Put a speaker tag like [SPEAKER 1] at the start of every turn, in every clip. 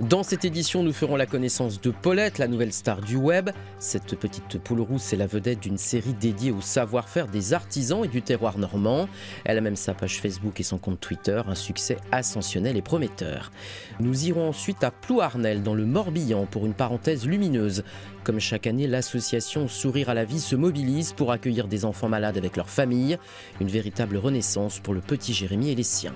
[SPEAKER 1] Dans cette édition, nous ferons la connaissance de Paulette, la nouvelle star du web. Cette petite poule rousse est la vedette d'une série dédiée au savoir-faire des artisans et du terroir normand. Elle a même sa page Facebook et son compte Twitter, un succès ascensionnel et prometteur. Nous irons ensuite à Plouarnel, dans le Morbihan, pour une parenthèse lumineuse. Comme chaque année, l'association Sourire à la vie se mobilise pour accueillir des enfants malades avec leur famille. Une véritable renaissance pour le petit Jérémy et les siens.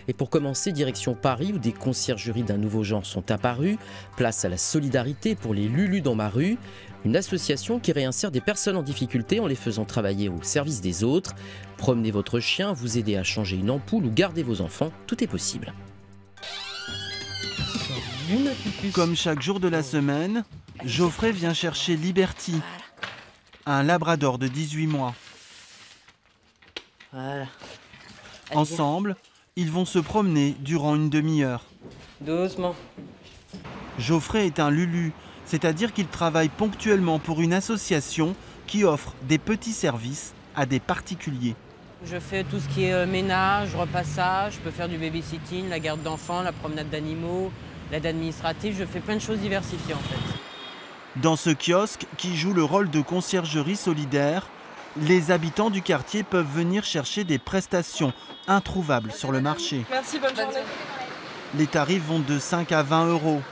[SPEAKER 1] Et pour commencer, direction Paris, où des conciergeries d'un nouveau genre sont apparues. Place à la solidarité pour les Lulu dans ma rue. Une association qui réinsère des personnes en difficulté en les faisant travailler au service des autres. Promenez votre chien, vous aider à changer une ampoule ou garder vos enfants, tout est possible.
[SPEAKER 2] Comme chaque jour de la semaine, Geoffrey vient chercher Liberty, un labrador de 18 mois.
[SPEAKER 3] Voilà.
[SPEAKER 2] Ensemble, ils vont se promener durant une demi-heure.
[SPEAKER 3] Doucement.
[SPEAKER 2] Geoffrey est un Lulu, c'est-à-dire qu'il travaille ponctuellement pour une association qui offre des petits services à des particuliers.
[SPEAKER 3] Je fais tout ce qui est ménage, repassage, je peux faire du babysitting, la garde d'enfants, la promenade d'animaux, l'aide administrative, je fais plein de choses diversifiées en fait.
[SPEAKER 2] Dans ce kiosque, qui joue le rôle de conciergerie solidaire, les habitants du quartier peuvent venir chercher des prestations introuvables sur le marché.
[SPEAKER 4] Merci, bonne journée.
[SPEAKER 2] Les tarifs vont de 5 à 20 euros.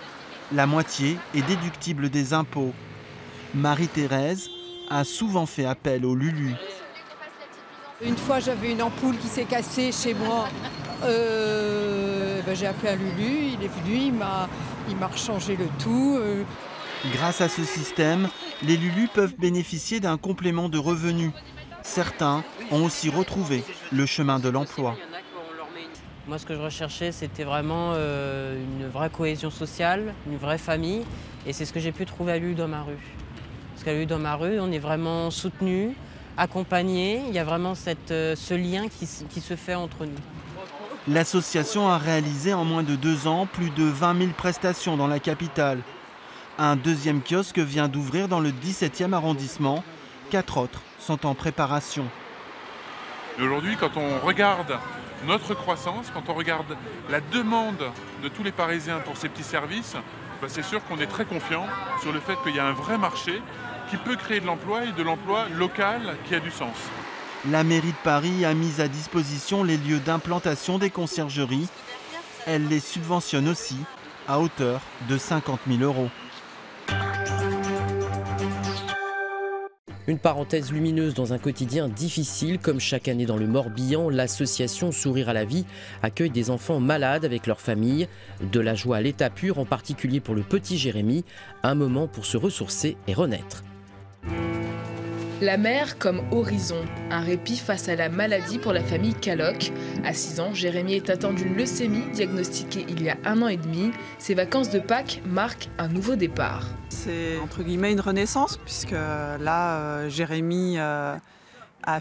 [SPEAKER 2] La moitié est déductible des impôts. Marie-Thérèse a souvent fait appel au Lulu.
[SPEAKER 5] Une fois, j'avais une ampoule qui s'est cassée chez moi. J'ai appelé un Lulu, il est venu, il m'a rechangé le tout.
[SPEAKER 2] Grâce à ce système, les Lulus peuvent bénéficier d'un complément de revenus. Certains ont aussi retrouvé le chemin de l'emploi.
[SPEAKER 3] Moi, ce que je recherchais, c'était vraiment une vraie cohésion sociale, une vraie famille. Et c'est ce que j'ai pu trouver à Lulu dans ma rue. Parce qu'à Lulu dans ma rue, on est vraiment soutenus, accompagnés. Il y a vraiment ce lien qui se fait entre nous.
[SPEAKER 2] L'association a réalisé en moins de 2 ans plus de 20 000 prestations dans la capitale. Un deuxième kiosque vient d'ouvrir dans le 17e arrondissement. 4 autres sont en préparation.
[SPEAKER 6] Aujourd'hui, quand on regarde notre croissance, quand on regarde la demande de tous les Parisiens pour ces petits services, c'est sûr qu'on est très confiant sur le fait qu'il y a un vrai marché qui peut créer de l'emploi et de l'emploi local qui a du sens.
[SPEAKER 2] La mairie de Paris a mis à disposition les lieux d'implantation des conciergeries. Elle les subventionne aussi à hauteur de 50 000 euros.
[SPEAKER 1] Une parenthèse lumineuse dans un quotidien difficile. Comme chaque année dans le Morbihan, l'association Sourire à la vie accueille des enfants malades avec leur famille. De la joie à l'état pur, en particulier pour le petit Jérémy, un moment pour se ressourcer et renaître.
[SPEAKER 7] La mer comme horizon, un répit face à la maladie pour la famille Caloc. À 6 ans, Jérémy est atteint d'une leucémie diagnostiquée il y a 1 an et demi. Ses vacances de Pâques marquent un nouveau départ.
[SPEAKER 4] C'est entre guillemets une renaissance puisque là, Jérémy a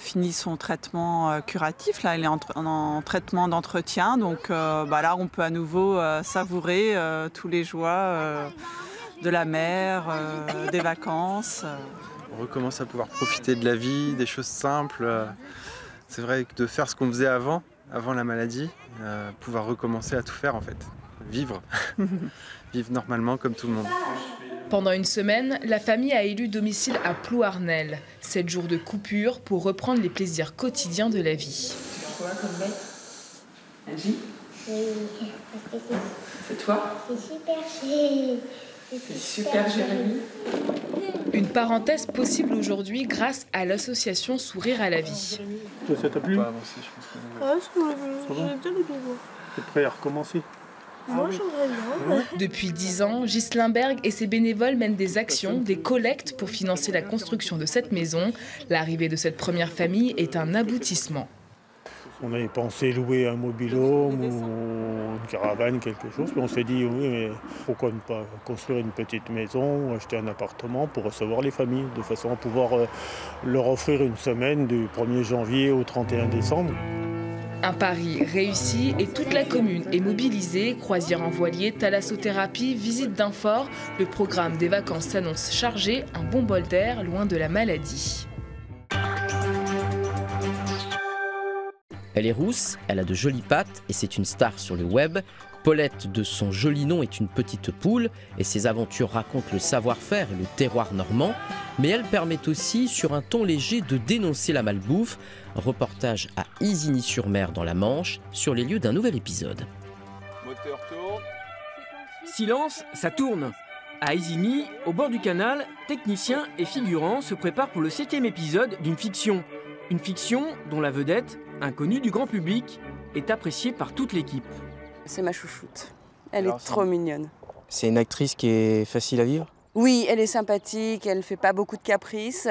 [SPEAKER 4] fini son traitement curatif. Là, il est en traitement d'entretien. Donc là, on peut à nouveau savourer tous les joies de la mer, des vacances.
[SPEAKER 8] On recommence à pouvoir profiter de la vie, des choses simples. C'est vrai que de faire ce qu'on faisait avant la maladie, pouvoir recommencer à tout faire en fait. Vivre. Vivre normalement comme tout le monde.
[SPEAKER 7] Pendant une semaine, la famille a élu domicile à Plouarnel. 7 jours de coupure pour reprendre les plaisirs quotidiens de la vie.
[SPEAKER 4] C'est quoi comme bête? C'est toi? C'est super Jérémy.
[SPEAKER 7] Une parenthèse possible aujourd'hui grâce à l'association Sourire à la vie.
[SPEAKER 9] Ça t'a plu?
[SPEAKER 8] On va avancer, je pense qu'on va...
[SPEAKER 9] T'es prêt à recommencer?
[SPEAKER 10] Moi, j'aimerais bien.
[SPEAKER 7] Depuis 10 ans, Ghislain Berg et ses bénévoles mènent des actions, des collectes pour financer la construction de cette maison. L'arrivée de cette première famille est un aboutissement.
[SPEAKER 9] On avait pensé louer un mobil-home ou une caravane, quelque chose. Puis on s'est dit, oui, mais pourquoi ne pas construire une petite maison ou acheter un appartement pour recevoir les familles, de façon à pouvoir leur offrir une semaine du 1er janvier au 31 décembre.
[SPEAKER 7] Un pari réussi et toute la commune est mobilisée. Croisière en voilier, thalassothérapie, visite d'un fort. Le programme des vacances s'annonce chargé, un bon bol d'air loin de la maladie.
[SPEAKER 1] Elle est rousse, elle a de jolies pattes et c'est une star sur le web. Paulette, de son joli nom, est une petite poule et ses aventures racontent le savoir-faire et le terroir normand, mais elle permet aussi, sur un ton léger, de dénoncer la malbouffe. Reportage à Isigny-sur-Mer dans la Manche, sur les lieux d'un nouvel épisode.
[SPEAKER 11] Moteur tourne.
[SPEAKER 12] Silence, ça tourne. À Isigny, au bord du canal, techniciens et figurants se préparent pour le 7e épisode d'une fiction. Une fiction dont la vedette, inconnue du grand public, est appréciée par toute l'équipe.
[SPEAKER 13] C'est ma chouchoute. Elle est trop mignonne.
[SPEAKER 14] C'est une actrice qui est facile à vivre?
[SPEAKER 13] Oui, elle est sympathique, elle ne fait pas beaucoup de caprices.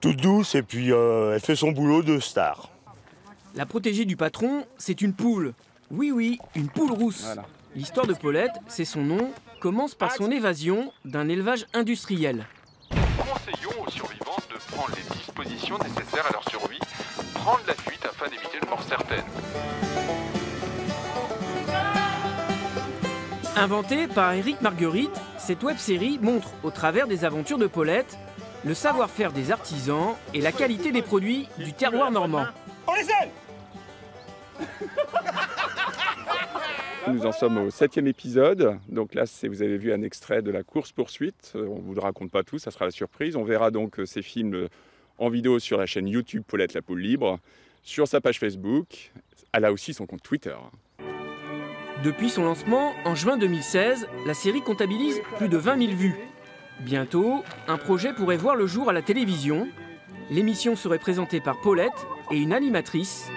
[SPEAKER 15] Toute douce et puis elle fait son boulot de star.
[SPEAKER 12] La protégée du patron, c'est une poule. Oui, une poule rousse. Voilà. L'histoire de Paulette, c'est son nom, commence par son évasion d'un élevage industriel.
[SPEAKER 16] Conseillons aux survivants de prendre les dispositions nécessaires à leur survie, prendre la fuite afin d'éviter une mort certaine.
[SPEAKER 12] Inventée par Éric Marguerite, cette web-série montre, au travers des aventures de Paulette, le savoir-faire des artisans et la qualité des produits du terroir normand.
[SPEAKER 15] On les aime.
[SPEAKER 17] Nous en sommes au 7e épisode, donc là vous avez vu un extrait de la course-poursuite, on ne vous le raconte pas tout, ça sera la surprise. On verra donc ces films en vidéo sur la chaîne YouTube Paulette la poule libre, sur sa page Facebook, elle a aussi son compte Twitter.
[SPEAKER 12] Depuis son lancement, en juin 2016, la série comptabilise plus de 20 000 vues. Bientôt, un projet pourrait voir le jour à la télévision. L'émission serait présentée par Paulette et une animatrice,